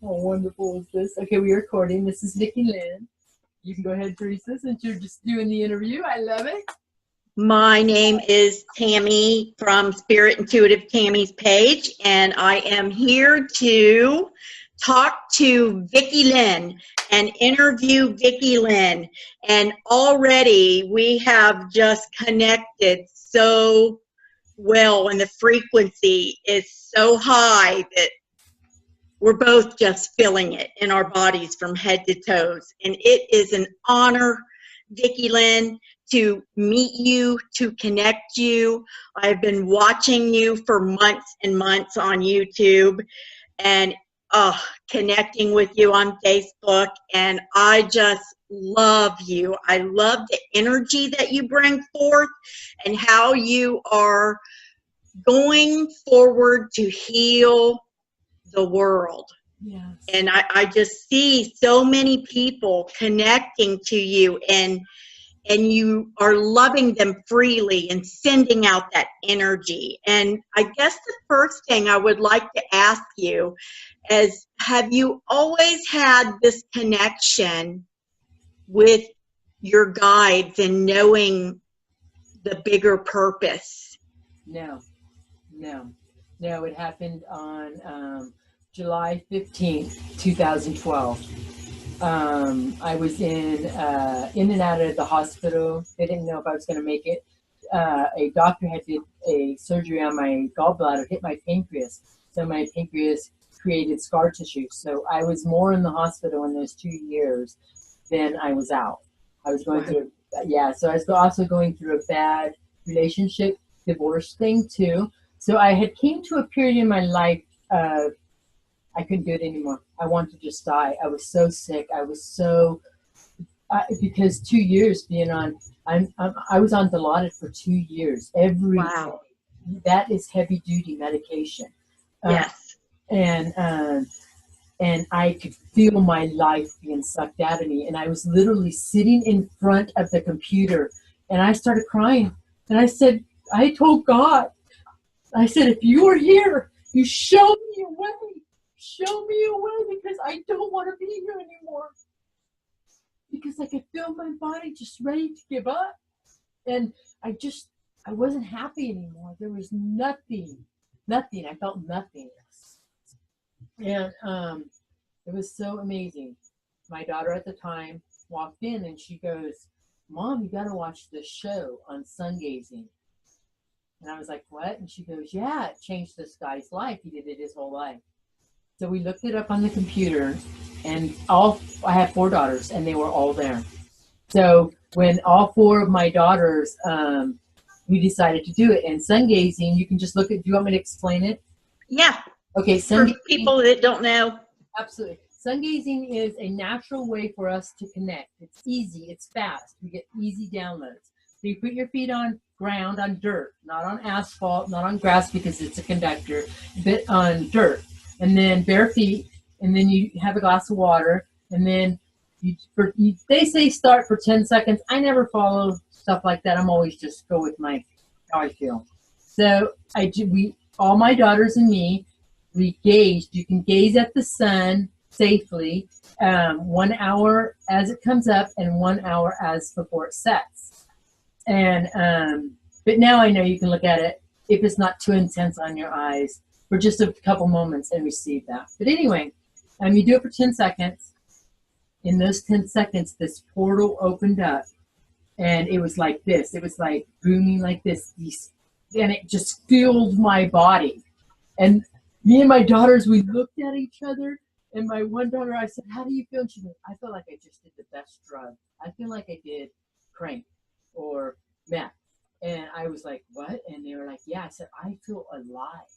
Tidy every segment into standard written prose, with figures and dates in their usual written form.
How wonderful is this? Okay, we're recording. This is Vickie Lynn. You can go ahead, Teresa, since you're just doing the interview. I love it. My name is Tammy from Spirit Intuitive Tammy's page, and I am here to talk to Vickie Lynn and interview Vickie Lynn. And already we have just connected so well, and the frequency is so high that we're both just feeling it in our bodies from head to toes. And it is an honor, Vickie Lynn, to meet you, to connect you. I've been watching you for months and months on YouTube and connecting with you on Facebook. And I just love you. I love the energy that you bring forth and how you are going forward to heal the world. Yes. And I just see so many people connecting to you, and you are loving them freely and sending out that energy. And I guess the first thing I would like to ask you is, have you always had this connection with your guides and knowing the bigger purpose? No. It happened on July 15th, 2012. I was in and out of the hospital. They didn't know if I was going to make it. A doctor had did a surgery on my gallbladder, hit my pancreas. So my pancreas created scar tissue. So I was more in the hospital in those 2 years than I was out. I was going through, so I was also going through a bad relationship, divorce thing too. So I had came to a period in my life of I couldn't do it anymore. I wanted to just die. I was so sick. I was so because 2 years being on. I was on Dilaudid for 2 years every day. That is heavy duty medication. Yes. And I could feel my life being sucked out of me. And I was literally sitting in front of the computer, and I started crying. And I told God, I said, if you are here, you show me a way. Show me a way, because I don't want to be here anymore. Because I could feel my body just ready to give up. And I wasn't happy anymore. There was nothing. I felt nothingness. And it was so amazing. My daughter at the time walked in and she goes, Mom, you got to watch this show on sun gazing. And I was like, what? And she goes, yeah, it changed this guy's life. He did it his whole life. So we looked it up on the computer, and I have 4 daughters, and they were all there. So when all 4 of my daughters, we decided to do it. And sun gazing, you can just look at, do you want me to explain it? Yeah. Okay. For people that don't know. Absolutely. Sun gazing is a natural way for us to connect. It's easy. It's fast. We get easy downloads. So you put your feet on ground, on dirt, not on asphalt, not on grass because it's a conductor, but on dirt. And then bare feet, and then you have a glass of water, and then they say start for 10 seconds. I never follow stuff like that. I'm always just go with how I feel. So all my daughters and me, we gazed. You can gaze at the sun safely, 1 hour as it comes up and 1 hour as before it sets. And but now I know you can look at it if it's not too intense on your eyes for just a couple moments and receive that. But anyway, you do it for 10 seconds. In those 10 seconds, this portal opened up, and it was like this. It was like booming like this, and it just filled my body. And me and my daughters, we looked at each other, and my one daughter, I said, how do you feel? And she goes, I feel like I just did the best drug. I feel like I did crank or meth. And I was like, what? And they were like, yeah. I said, I feel alive.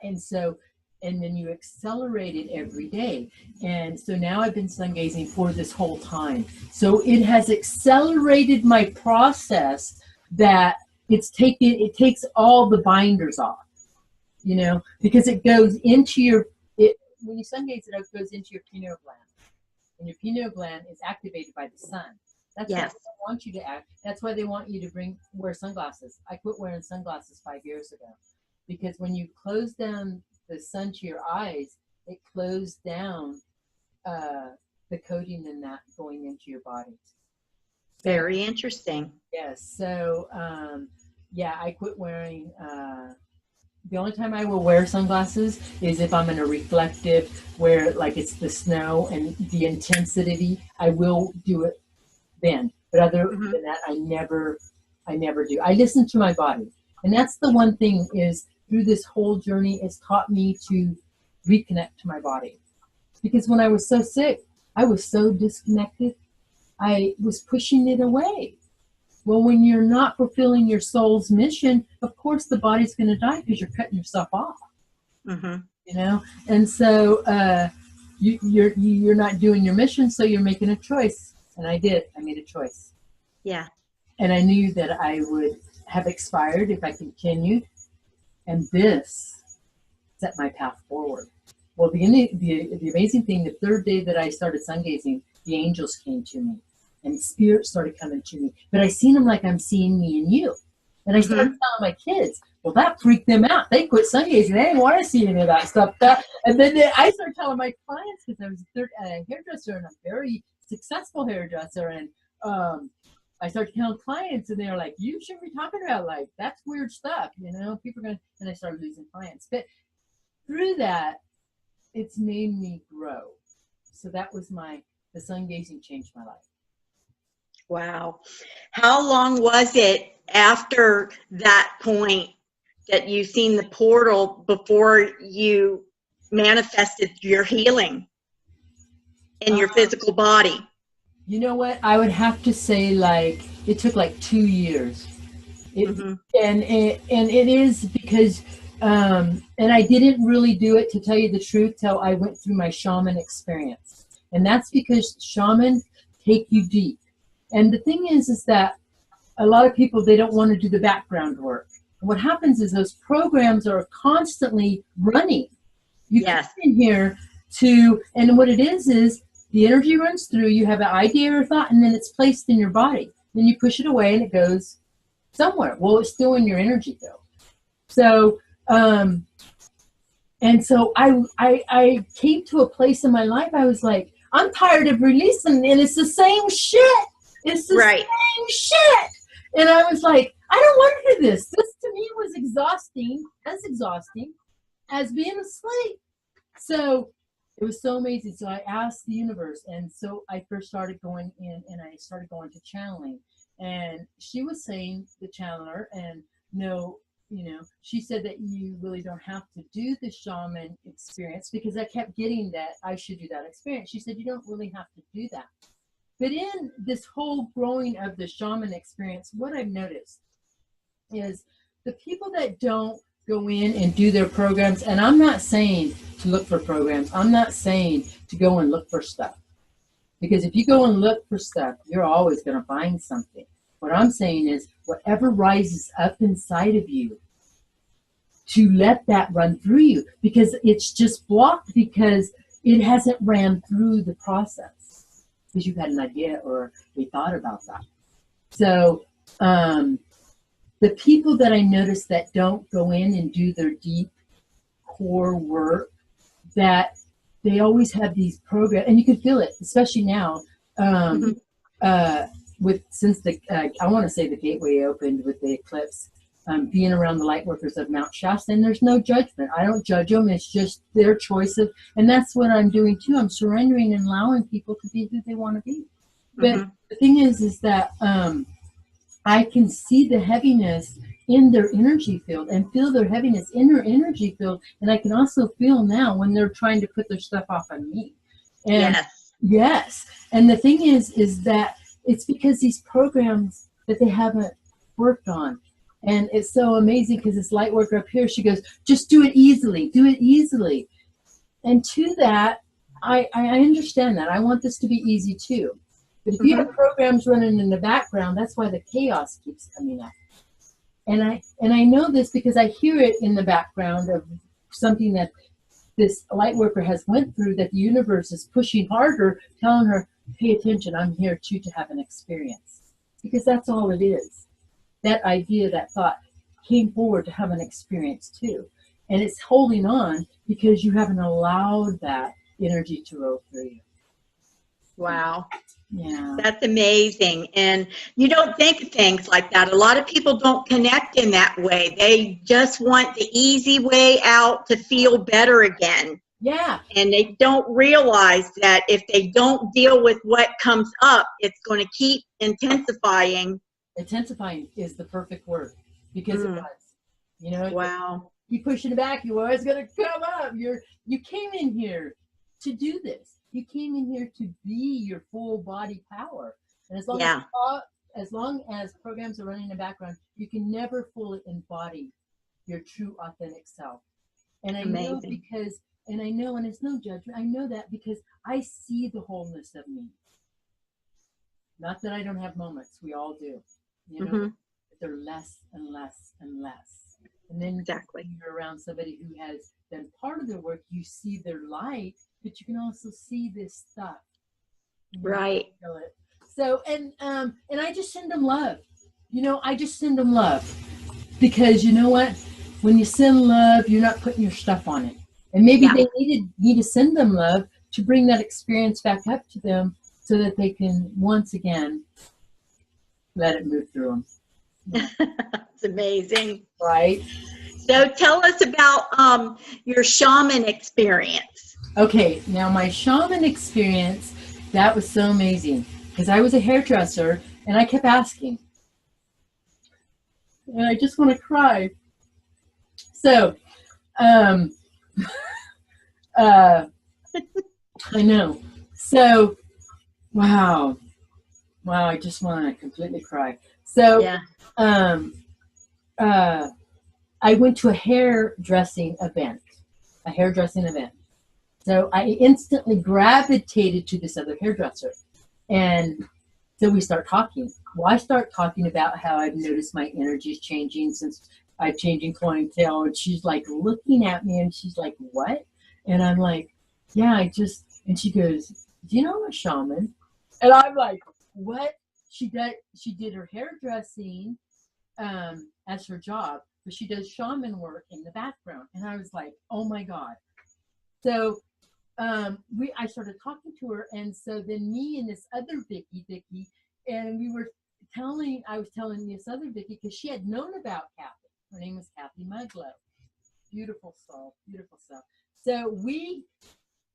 And then you accelerate it every day. And so now I've been sun gazing for this whole time. So it has accelerated my process that it takes all the binders off, because it goes into when you sun gaze, it goes into your pineal gland. And your pineal gland is activated by the sun. That's what they want you to act. That's why they want you to wear sunglasses. I quit wearing sunglasses 5 years ago, because when you close down the sun to your eyes, it closed down the coding in that going into your body. So, Very interesting. yes. So, yeah, I quit wearing, the only time I will wear sunglasses is if I'm in a reflective where like it's the snow and the intensity, I will do it then. But other than that, I never do. I listen to my body. And that's the one thing is through this whole journey, it's taught me to reconnect to my body. Because when I was so sick, I was so disconnected. I was pushing it away. Well, when you're not fulfilling your soul's mission, of course the body's going to die because you're cutting yourself off. You know, and so you're not doing your mission, so you're making a choice. And I did. I made a choice. Yeah. And I knew that I would have expired if I continued. And this set my path forward. Well, the amazing thing, the third day that I started sun gazing, the angels came to me. And spirit started coming to me. But I seen them like I'm seeing me and you. And I started telling my kids, well, that freaked them out. They quit sun gazing. They didn't want to see any of that stuff. And then I started telling my clients, because I was a hairdresser and a very successful hairdresser. And I started telling clients, and they were like, you shouldn't be talking about like, that's weird stuff. You know, people are going to, and I started losing clients. But through that, it's made me grow. So that was the sun gazing changed my life. Wow. How long was it after that point that you seen the portal before you manifested your healing in your physical body? You know what? I would have to say like it took like 2 years. And it is because and I didn't really do it, to tell you the truth, till I went through my shaman experience. And that's because shamans take you deep. And the thing is that a lot of people, they don't want to do the background work. And what happens is those programs are constantly running. You come in here and what it is the energy runs through, you have an idea or thought, and then it's placed in your body. Then you push it away and it goes somewhere. Well, it's still in your energy though. So, and so I came to a place in my life, I was like, I'm tired of releasing, and it's the same shit. It's the same shit. And I was like, I don't want to do this. This to me was exhausting as being asleep. So it was so amazing. So I asked the universe. And so I first started going in, and I started going to channeling. And she was saying, the channeler, and no, you know, she said that you really don't have to do the shaman experience, because I kept getting that I should do that experience. She said, you don't really have to do that. But in this whole growing of the shaman experience, what I've noticed is the people that don't go in and do their programs, and I'm not saying to look for programs, I'm not saying to go and look for stuff. Because if you go and look for stuff, you're always going to find something. What I'm saying is whatever rises up inside of you, to let that run through you, because it's just blocked because it hasn't ran through the process. Because you've had an idea or a thought about that. So the people that I notice that don't go in and do their deep core work, that they always have these programs, and you can feel it, especially now since I want to say the gateway opened with the eclipse, being around the light workers of Mount Shasta, and there's no judgment. I don't judge them. It's just their choice and that's what I'm doing too. I'm surrendering and allowing people to be who they want to be. But the thing is that I can see the heaviness in their energy field and feel their heaviness in their energy field. And I can also feel now when they're trying to put their stuff off on me. And yes. And the thing is that it's because these programs that they haven't worked on. And it's so amazing because this light worker up here, she goes, just do it easily, do it easily. And to that, I understand that. I want this to be easy too. But if you have programs running in the background, that's why the chaos keeps coming up. And I know this because I hear it in the background of something that this light worker has went through, that the universe is pushing harder, telling her, pay attention, I'm here too to have an experience. Because that's all it is. That idea, that thought came forward to have an experience too. And it's holding on because you haven't allowed that energy to roll through you. Wow. Yeah. That's amazing. And you don't think of things like that. A lot of people don't connect in that way. They just want the easy way out to feel better again. Yeah. And they don't realize that if they don't deal with what comes up, it's going to keep intensifying. Intensifying is the perfect word because it was. You know, wow. You pushing it back, you always going to come up. You came in here to do this. You came in here to be your full body power. And as long as programs are running in the background, you can never fully embody your true authentic self. And I know because, and I know, and it's no judgment, I know that because I see the wholeness of me. Not that I don't have moments, we all do, you know, but they're less and less and less. And then when you're around somebody who has done part of their work, you see their light, but you can also see this stuff. Right. So, and I just send them love. You know, I just send them love because you know what? When you send love, you're not putting your stuff on it. And maybe they need to send them love to bring that experience back up to them so that they can once again let it move through them. It's amazing. Right. So tell us about your shaman experience. Okay, now my shaman experience, that was so amazing because I was a hairdresser and I kept asking. And I just want to cry. So, I know. So, wow, I just want to completely cry. So, I went to a hairdressing event. So I instantly gravitated to this other hairdresser. And so we start talking. Well, I start talking about how I've noticed my energy is changing since I'm changing clientele. And she's like looking at me and she's like, what? And I'm like, yeah, and she goes, do you know I'm a shaman? And I'm like, what? She did her hairdressing as her job, but she does shaman work in the background. And I was like, oh my God. So I started talking to her, and so then me and this other Vickie, and I was telling this other Vickie because she had known about Kathy. Her name was Kathy Muglow. Beautiful soul. So me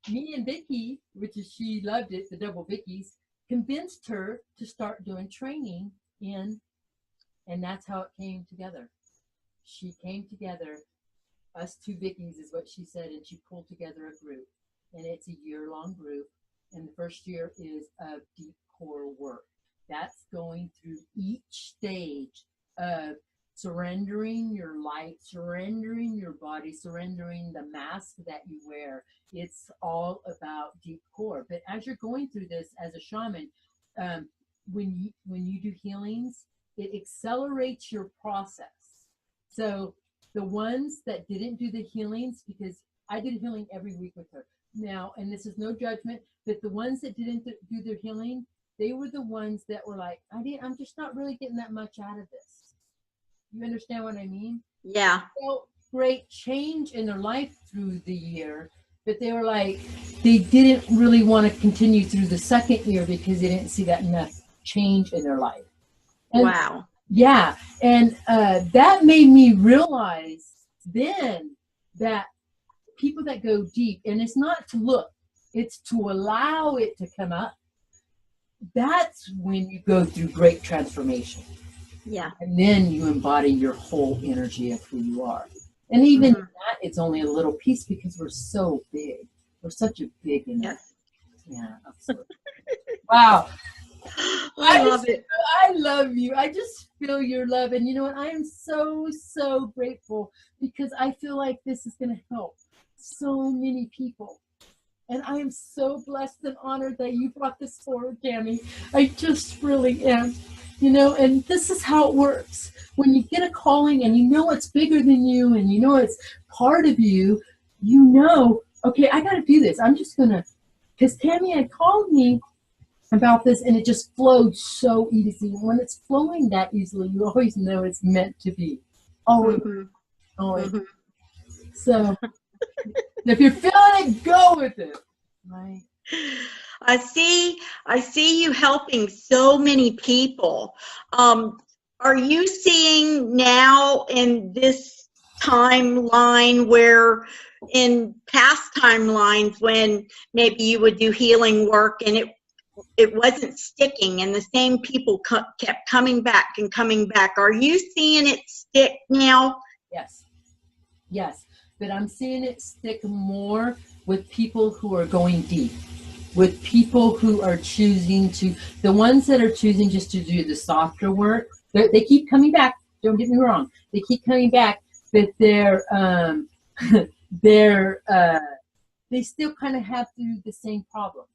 and Vickie, she loved it, the double Vickies, convinced her to start doing training and that's how it came together. She came together, us two Vickies is what she said, and she pulled together a group. And it's a year-long group. And the first year is of deep core work. That's going through each stage of surrendering your light, surrendering your body, surrendering the mask that you wear. It's all about deep core. But as you're going through this as a shaman, when you do healings, it accelerates your process. So the ones that didn't do the healings, because I did healing every week with her. Now, and this is no judgment, but the ones that didn't do their healing, they were the ones that were like, I'm just not really getting that much out of this. You understand what I mean? Yeah. They felt great change in their life through the year, but they were like, they didn't really want to continue through the second year because they didn't see that enough change in their life. And, wow. Yeah. And that made me realize then that people that go deep, and it's not to look, it's to allow it to come up. That's when you go through great transformation. Yeah. And then you embody your whole energy of who you are. And even that, it's only a little piece because we're so big. We're such a big energy. Yes. Yeah. Absolutely. Wow. I love it. I love you. I just feel your love. And you know what? I am so, so grateful because I feel like this is going to help so many people. And I am so blessed and honored that you brought this forward, Tammy. I just really am. You know, and this is how it works. When you get a calling and you know it's bigger than you and you know it's part of you, you know, okay, I got to do this. I'm just going to, because Tammy had called me about this and it just flowed so easy. When it's flowing that easily, you always know it's meant to be. Always. Always. So if you're feeling it, go with it. Right. I see you helping so many people. Are you seeing now in this timeline where in past timelines when maybe you would do healing work and it wasn't sticking and the same people kept coming back and coming back? Are you seeing it stick now? Yes. Yes. But I'm seeing it stick more with people who are going deep, with people who are choosing to, the ones that are choosing just to do the softer work, they keep coming back. Don't get me wrong. They keep coming back, but they still kind of have to do the same problems.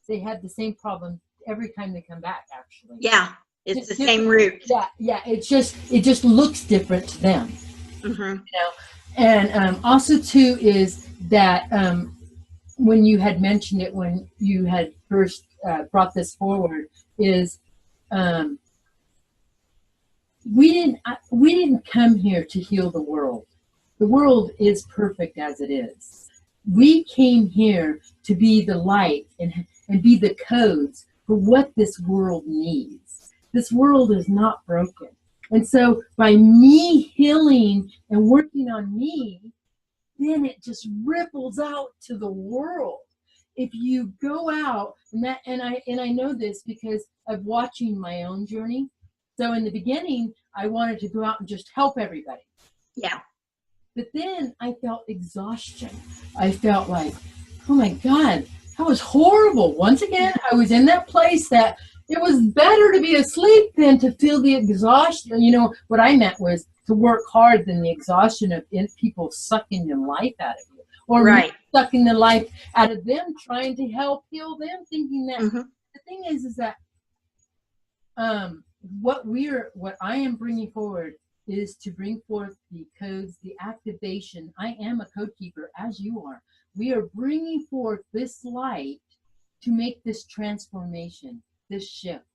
They have the same problem every time they come back, actually. Yeah, it's the same route. Yeah. It just looks different to them. Mm-hmm. You know, and also too is that when you had mentioned it, when you had first brought this forward, is we didn't come here to heal the world. The world is perfect as it is. We came here to be the light and be the codes for what this world needs. This world is not broken. And so by me healing and working on me, then it just ripples out to the world. If you go out, and I know this because of watching my own journey. So in the beginning, I wanted to go out and just help everybody. Yeah. But then I felt exhaustion. I felt like, oh my God, that was horrible. Once again, I was in that place that it was better to be asleep than to feel the exhaustion. You know, what I meant was to work hard than the exhaustion of people sucking the life out of you. Or right. sucking the life out of them, trying to help heal them, thinking that mm-hmm. the thing is that what I am bringing forward is to bring forth the codes, the activation. I am a code keeper, as you are. We are bringing forth this light to make this transformation, this shift.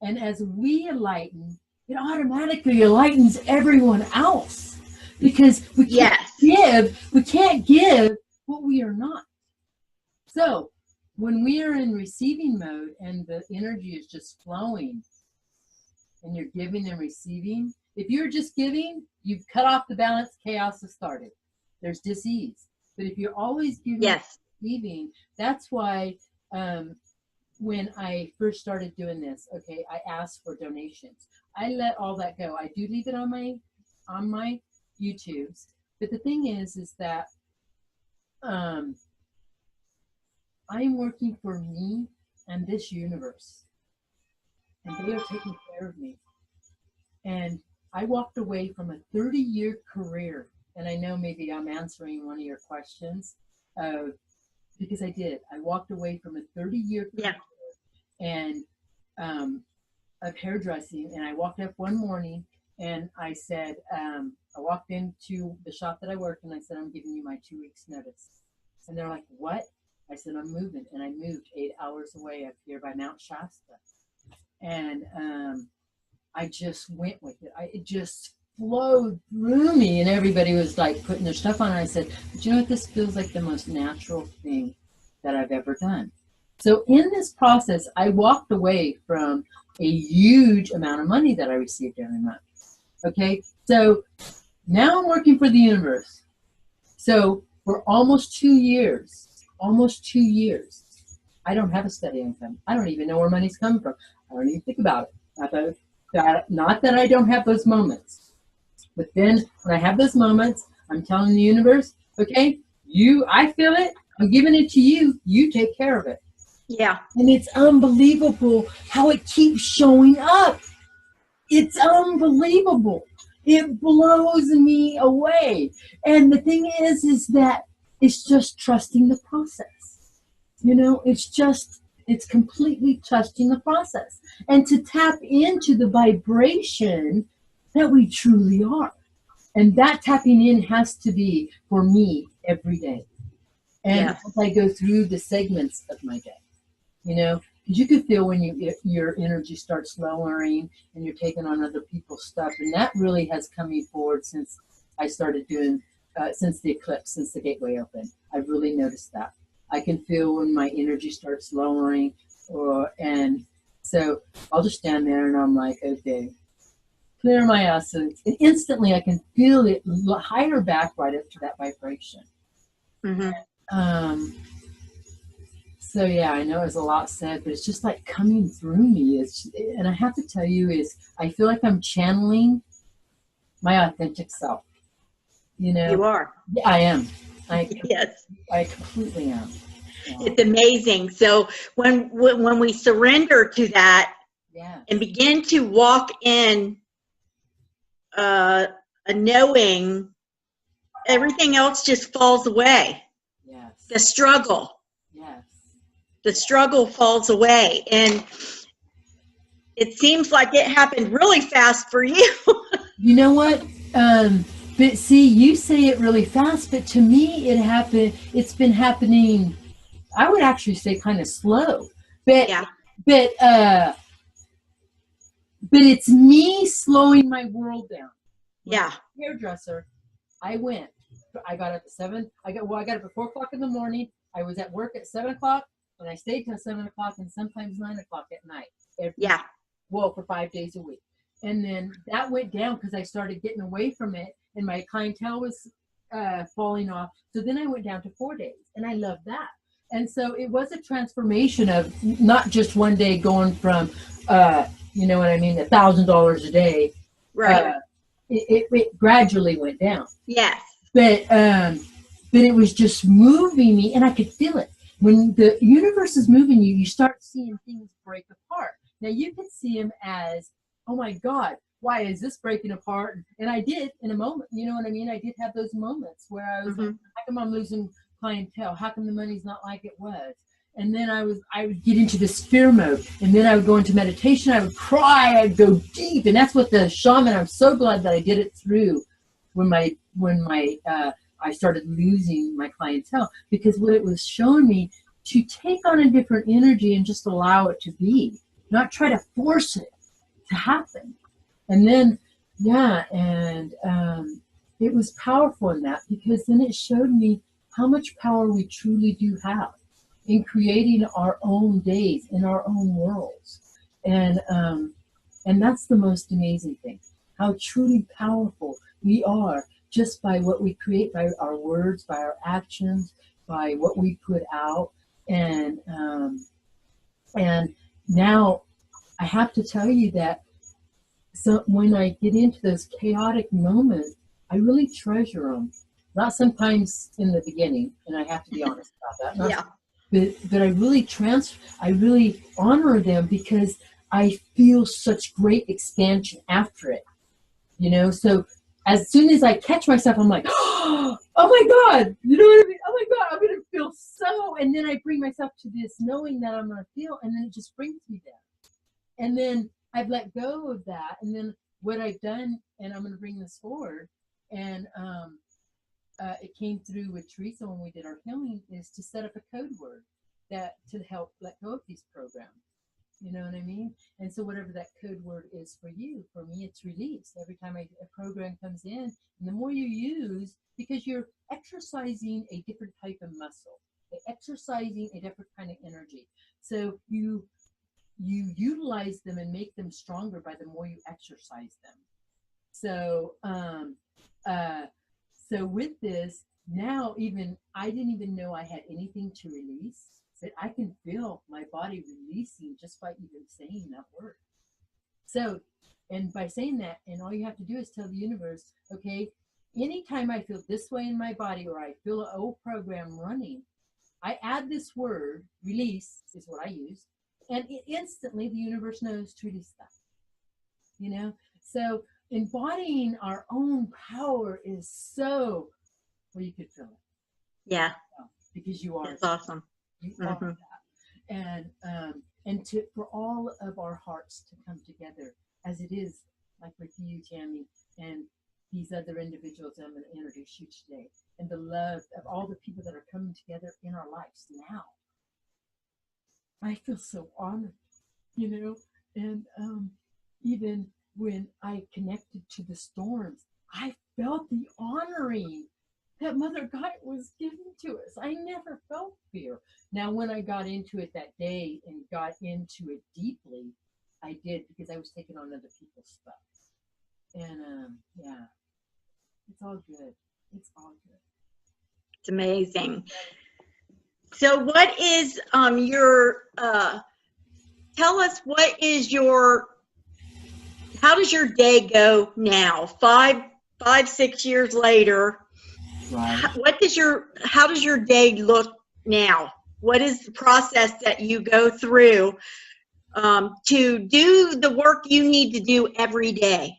And as we enlighten, it automatically enlightens everyone else, because we can't give what we are not. So when we are in receiving mode and the energy is just flowing and you're giving and receiving, if you're just giving, you've cut off the balance, chaos has started. There's dis-ease. But if you're always giving and receiving, that's why when I first started doing this, okay, I asked for donations. I let all that go. I do leave it on my YouTubes. But the thing is that I am working for me and this universe. And they are taking care of me. And I walked away from a 30-year career. And I know maybe I'm answering one of your questions, because I did. I walked away from a 30-year career and of hairdressing. And I walked up one morning and I said, I walked into the shop that I work and I said, I'm giving you my 2 weeks notice. And they're like, what? I said, I'm moving. And I moved 8 hours away up here by Mount Shasta. And I just went with it. It just flowed through me, and everybody was like putting their stuff on. And I said, but you know what? This feels like the most natural thing that I've ever done. So in this process, I walked away from a huge amount of money that I received every month. Okay, so now I'm working for the universe. So for almost 2 years, I don't have a steady income. I don't even know where money's coming from. I don't even think about it. Not that I don't have those moments. But then when I have those moments, I'm telling the universe, okay, I feel it. I'm giving it to you. You take care of it. Yeah. And it's unbelievable how it keeps showing up. It's unbelievable. It blows me away. And the thing is that it's just trusting the process. You know, it's completely trusting the process. And to tap into the vibration that we truly are. And that tapping in has to be, for me, every day. And as I go through the segments of my day, you know, because you can feel when your energy starts lowering and you're taking on other people's stuff. And that really has come forward since I started doing since the eclipse, since the gateway opened. I've really noticed that. I can feel when my energy starts lowering, and so I'll just stand there and I'm like, okay, clear my essence, and instantly I can feel it higher back right up to that vibration. Mm-hmm. So yeah, I know it's a lot said, but it's just like coming through me. And I have to tell you, I feel like I'm channeling my authentic self. You know, You are. yeah, I am. Yes. I completely am. Yeah. It's amazing. So when we surrender to that, Yeah. and begin to walk in a knowing, everything else just falls away. Yes. The struggle. Yes. The struggle falls away. And it seems like it happened really fast for you. You know what? But see, you say it really fast, but to me, it's been happening, I would actually say kind of slow. But, Yeah. but it's me slowing my world down. Yeah. Hairdresser, I got up at 7. I got up at 4 o'clock in the morning. I was at work at 7 o'clock, and I stayed till 7 o'clock and sometimes 9 o'clock at night. Yeah. Well, for 5 days a week. And then that went down because I started getting away from it, and my clientele was falling off. So then I went down to 4 days, and I love that. And so it was a transformation of not just one day going from, you know what I mean, $1,000 a day. Right. It gradually went down. Yes. But it was just moving me, and I could feel it. When the universe is moving you, you start seeing things break apart. Now you could see them as, oh my God, why is this breaking apart? And I did in a moment, you know what I mean? I did have those moments where I was like, how come I'm losing clientele? How come the money's not like it was? And then I would get into this fear mode, and then I would go into meditation. I would cry. I'd go deep, and that's what the shaman. I'm so glad that I did it through when I started losing my clientele, because what it was showing me to take on a different energy and just allow it to be, not try to force it to happen. And then, yeah, and it was powerful in that, because then it showed me how much power we truly do have in creating our own days in our own worlds. And that's the most amazing thing, how truly powerful we are just by what we create, by our words, by our actions, by what we put out. And now I have to tell you that, so when I get into those chaotic moments, I really treasure them. Not sometimes in the beginning, and I have to be honest about that. Yeah. But I really honor them, because I feel such great expansion after it. You know, so as soon as I catch myself, I'm like, oh my God, you know what I mean? Oh my God, I'm gonna feel so, and then I bring myself to this knowing that I'm gonna feel, and then it just brings me there. And then I've let go of that, and then what I've done, and I'm gonna bring this forward, and it came through with Teresa when we did our healing, is to set up a code word that to help let go of these programs. You know what I mean? And so whatever that code word is for you, for me, it's release. Every time a program comes in, and the more you use, because you're exercising a different type of muscle, exercising a different kind of energy. So you utilize them and make them stronger by the more you exercise them. So so with this, now even I didn't even know I had anything to release, but I can feel my body releasing just by even saying that word. So, and by saying that, and all you have to do is tell the universe, okay, anytime I feel this way in my body, or I feel an old program running, I add this word, release is what I use, and instantly the universe knows to release that. You know? So embodying our own power is so, well, you could feel it. Yeah. Because you are. It's awesome. You are that. And for all of our hearts to come together, as it is, like with you, Tammy, and these other individuals I'm going to introduce you today, and the love of all the people that are coming together in our lives now. I feel so honored, you know, and even when I connected to the storms, I felt the honoring that Mother God was giving to us. I never felt fear. Now, when I got into it that day and got into it deeply, I did, because I was taking on other people's stuff. And yeah, it's all good. It's all good. It's amazing. So what is your tell us, what is your, how does your day go now? 6 years later. Right. How does your day look now? What is the process that you go through to do the work you need to do every day?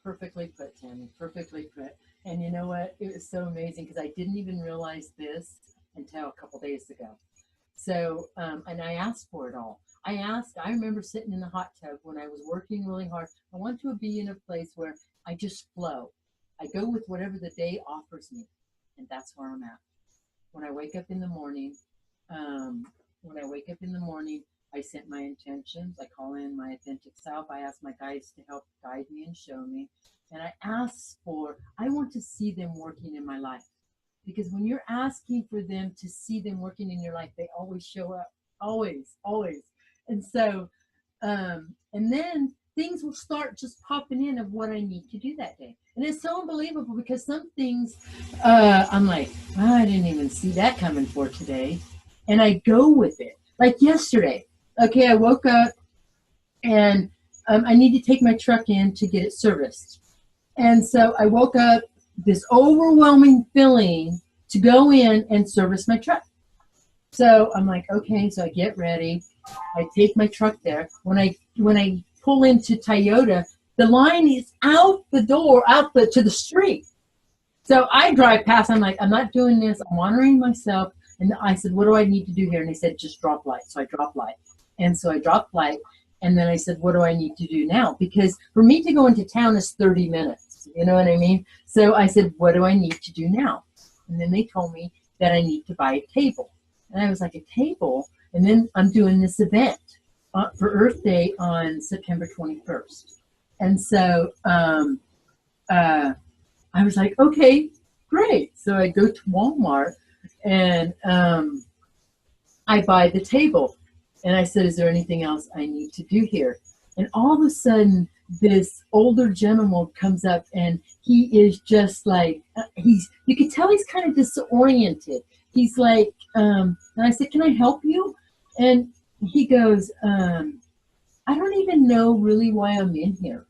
Perfectly put, Tammy. Perfectly put. And you know what? It was so amazing, because I didn't even realize this until a couple days ago. So, and I asked for it all. I remember sitting in the hot tub when I was working really hard. I want to be in a place where I just flow. I go with whatever the day offers me. And that's where I'm at. When I wake up in the morning, I set my intentions. I call in my authentic self. I ask my guides to help guide me and show me. And I want to see them working in my life. Because when you're asking for them to see them working in your life, they always show up. Always, always. And so, and then things will start just popping in of what I need to do that day. And it's so unbelievable, because some things I'm like, oh, I didn't even see that coming for today. And I go with it. Like yesterday, okay, I woke up and I need to take my truck in to get it serviced. And so I woke up this overwhelming feeling to go in and service my truck. So I'm like, okay, so I get ready. I take my truck there. When I pull into Toyota, the line is out the door, to the street. So I drive past. I'm like, I'm not doing this. I'm honoring myself. And I said, what do I need to do here? And they said, just drop light. So I dropped light. And so I dropped light. And then I said, what do I need to do now? Because for me to go into town is 30 minutes. You know what I mean? So I said, what do I need to do now? And then they told me that I need to buy a table. And I was like, a table? And then I'm doing this event for Earth Day on September 21st. And so I was like, okay, great. So I go to Walmart and I buy the table. And I said, is there anything else I need to do here? And all of a sudden, this older gentleman comes up, and he is just like, you could tell he's kind of disoriented. He's like, and I said, can I help you? And he goes, I don't even know really why I'm in here.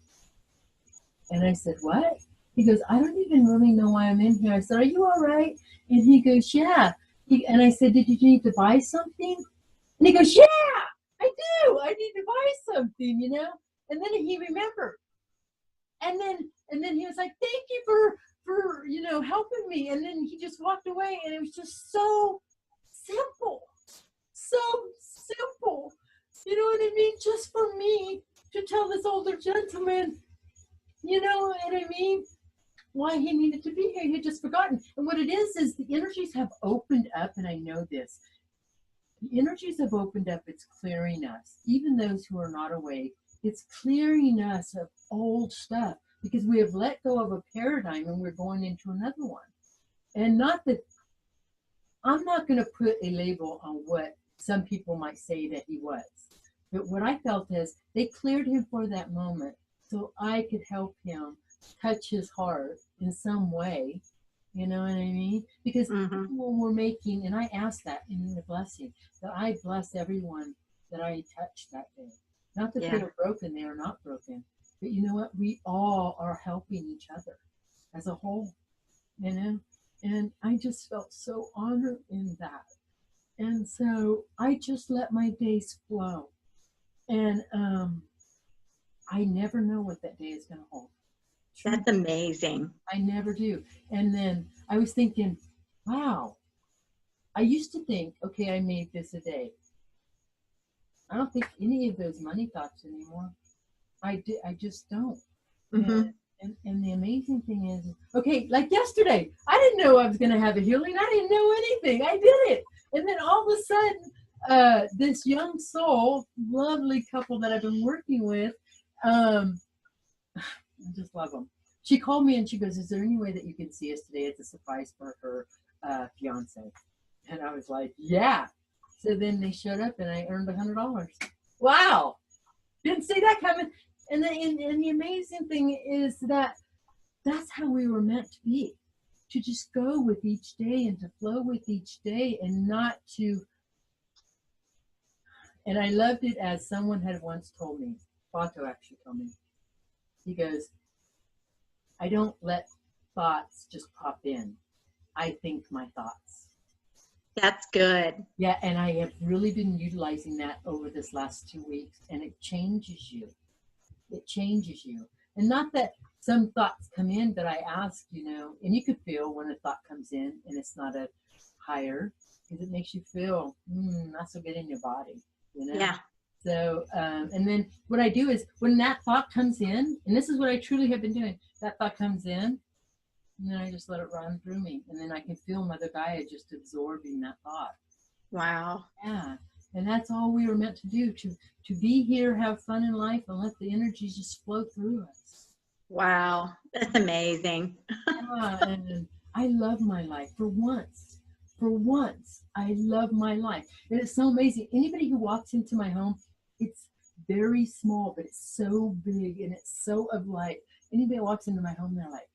And I said, what? He goes, I don't even really know why I'm in here. I said, are you all right? And he goes, yeah. And I said, did you need to buy something? And he goes, yeah, I do. I need to buy something, you know? And then he remembered. And then he was like, thank you for helping me. And then he just walked away, and it was just so simple. So simple. You know what I mean? Just for me to tell this older gentleman, you know what I mean, why he needed to be here. He had just forgotten. And what it is the energies have opened up, and I know this. The energies have opened up. It's clearing us. Even those who are not awake, it's clearing us of old stuff, because we have let go of a paradigm and we're going into another one. And not that I'm not going to put a label on what some people might say that he was. But what I felt is they cleared him for that moment so I could help him touch his heart in some way. You know what I mean? Because when we're making, and I ask that in the blessing, that I bless everyone that I touch that day. Not that they are broken, they are not broken. But you know what? We all are helping each other as a whole, you know? And I just felt so honored in that. And so I just let my days flow. And I never know what that day is going to hold. That's amazing. I never do. And then I was thinking, wow, I used to think, okay, I made this a day. I don't think any of those money thoughts anymore. I just don't. And the amazing thing is, okay, like yesterday, I didn't know I was going to have a healing. I didn't know anything. I did it. And then all of a sudden, this young soul, lovely couple that I've been working with, I just love them. she called me and she goes, "Is there any way that you can see us today? It's a surprise for her fiance." And I was like, "Yeah." So then they showed up and I earned $100. Wow. Didn't see that coming. And the amazing thing is that that's how we were meant to be, to just go with each day and to flow with each day and not to. And I loved it as someone had once told me, Bato actually told me, he goes, "I don't let thoughts just pop in. I think my thoughts." That's good. Yeah, and I have really been utilizing that over this last 2 weeks, and it changes you. It changes you. And not that some thoughts come in, but I ask, and you can feel when a thought comes in and it's not a higher, because it makes you feel not so good in your body, Yeah. So, and then what I do is when that thought comes in, and this is what I truly have been doing, that thought comes in, and then I just let it run through me. And then I can feel Mother Gaia just absorbing that thought. Wow. Yeah. And that's all we were meant to do, to be here, have fun in life, and let the energy just flow through us. Wow. That's amazing. Yeah, and I love my life. For once, I love my life. And it's so amazing. Anybody who walks into my home, it's very small, but it's so big and it's so of light. Anybody who walks into my home, they're like,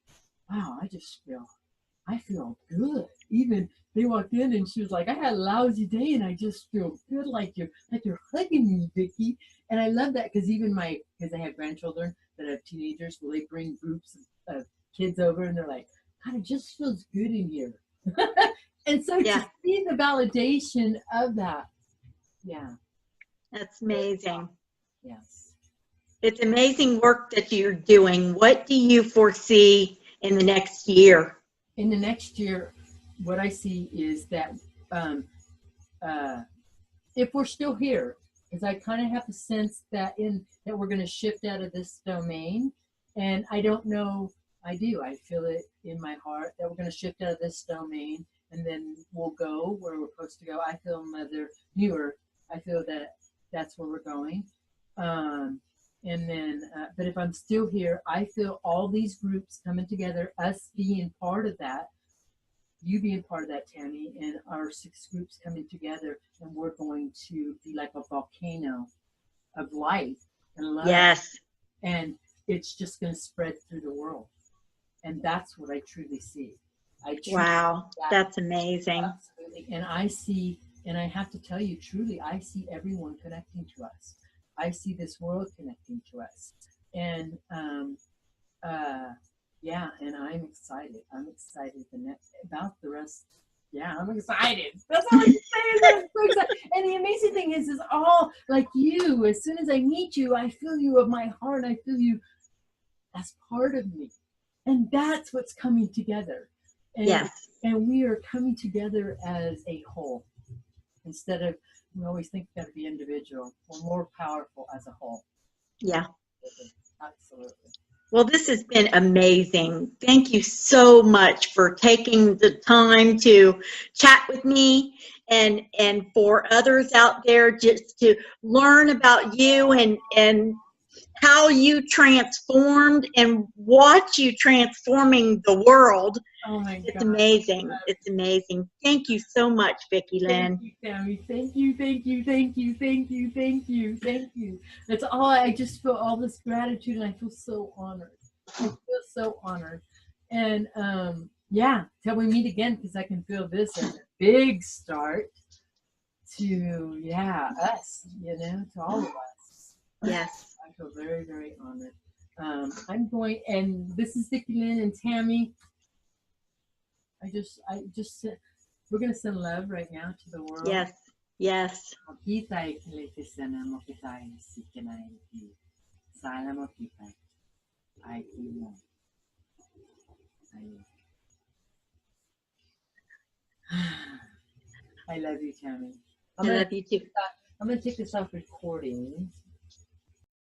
"Wow, I feel good." Even they walked in and she was like, "I had a lousy day and I just feel good, like you're hugging me, Vickie." And I love that because even because I have grandchildren that have teenagers, will they bring groups of kids over and they're like, "God, it just feels good in here." And so Yeah. to see the validation of that, yeah. That's amazing. Yes. It's amazing work that you're doing. What do you foresee in the next year? In the next year, what I see is that if we're still here, because I kind of have the sense that we're going to shift out of this domain, and I don't know. I do. I feel it in my heart that we're going to shift out of this domain, and then we'll go where we're supposed to go. I feel Mother New Earth. I feel that that's where we're going. And then, but if I'm still here, I feel all these groups coming together, us being part of that, you being part of that, Tammy, and our 6 groups coming together, and we're going to be like a volcano of light and love. Yes. And it's just going to spread through the world. And that's what I truly see. Wow, that's amazing. Absolutely. And I see, and I have to tell you, truly, I see everyone connecting to us. I see this world connecting to us. And yeah, and I'm excited. I'm excited about the rest. Yeah, I'm excited. That's all I can say. I'm so excited. And the amazing thing is all like you. As soon as I meet you, I feel you of my heart. I feel you as part of me, and that's what's coming together. And, yes. And we are coming together as a whole instead of we always think we got to be individual. We're more powerful as a whole. Yeah. Absolutely. Well, this has been amazing. Thank you so much for taking the time to chat with me and for others out there just to learn about you and how you transformed and watch you transforming the world. Oh my God. It's amazing. It's amazing. Thank you so much, Vickie Lynn. Thank you, Tammy. Thank you, thank you, thank you, thank you, thank you, thank you. That's all. I just feel all this gratitude, and I feel so honored. I feel so honored. And yeah, till we meet again, because I can feel this as a big start to us. To all of us. Yes. I feel very, very honored. I'm going, and this is Vickie Lynn and Tammy. I just we're going to send love right now to the world. Yes. Yes. I love you, Tammy. I love you too. I'm going to take this off recording.